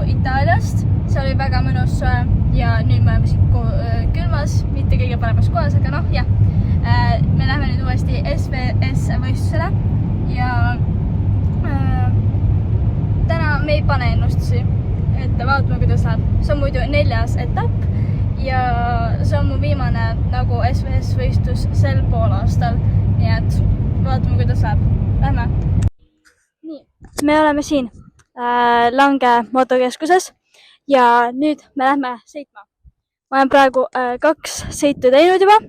Itaaliast, seal oli väga mõnus soe ja nüüd me oleme siin külmas, mitte kõige paremas kohas, aga noh, jah. Me lähme nüüd uuesti SVS võistlusele ja täna me ei pane ennustusi, et vaatame, kuidas läheb. See on muidu 4. etapp ja see on mu viimane nagu SVS võistlus sel poolaastal, nii et vaatame, kuidas läheb. Lähme! Nii, me oleme siin Lange motokeskuses ja nüüd me lähme sõitma. Ma olen praegu 2 sõitu teinud juba,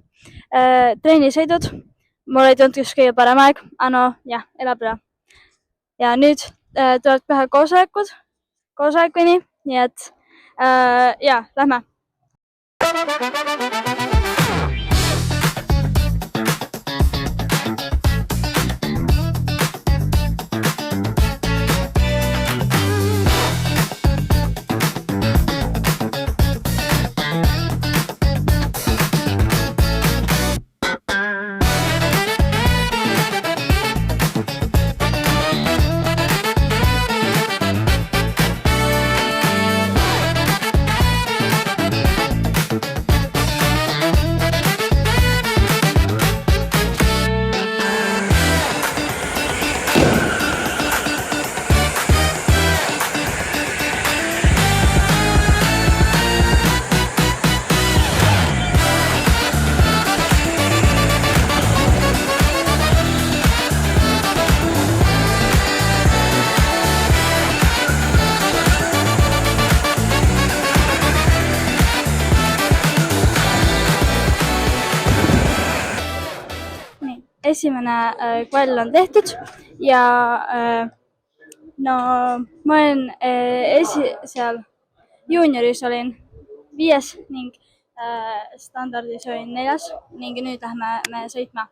trennisõidud. Mul ei tulnud just kõige parem aeg, aga no jah, elab üle. Ja nüüd tuleb teha koosolekuni, nii et jah, lähme! Esimene kvall on tehtud ja no ma olen seal juunioris olin 5 ning standardis olin 4 ning nüüd lähme me sõitma.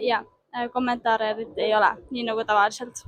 Ja kommentaare ei ole, nii nagu tavaliselt.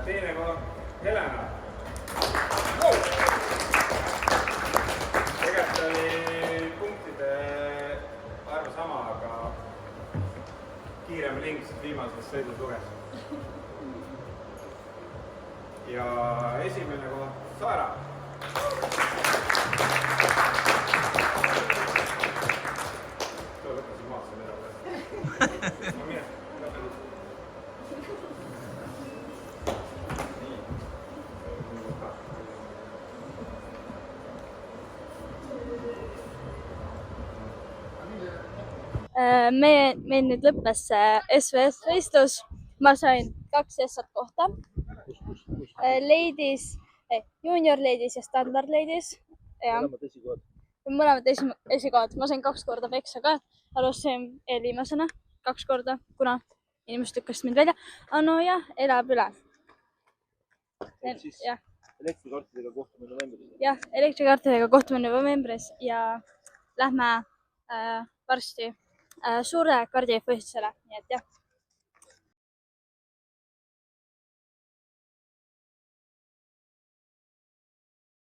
Teine koht, Helena. Tegelikult oli punktide arv sama, aga kiirem link viimases sõidus luges. Ja esimene koht, Saara. Tule võtta maas selle ära. Ma mine. Meil nüüd lõppes SVS võistlus. Ma sain 2 essat kohta. Junior ladies ja standard ladies. Mõlemad esikohad. Ma sain 2 korda peksa ka. Alustasin eelviimasena 2 korda, kuna inimesed lükkasid mind välja. Aga no jah, elab üle. Elektrikartidega kohtume novembris. Jah, elektrikartidega kohtume novembris ja lähme varsti suure kardivõistlusele, nii et jah.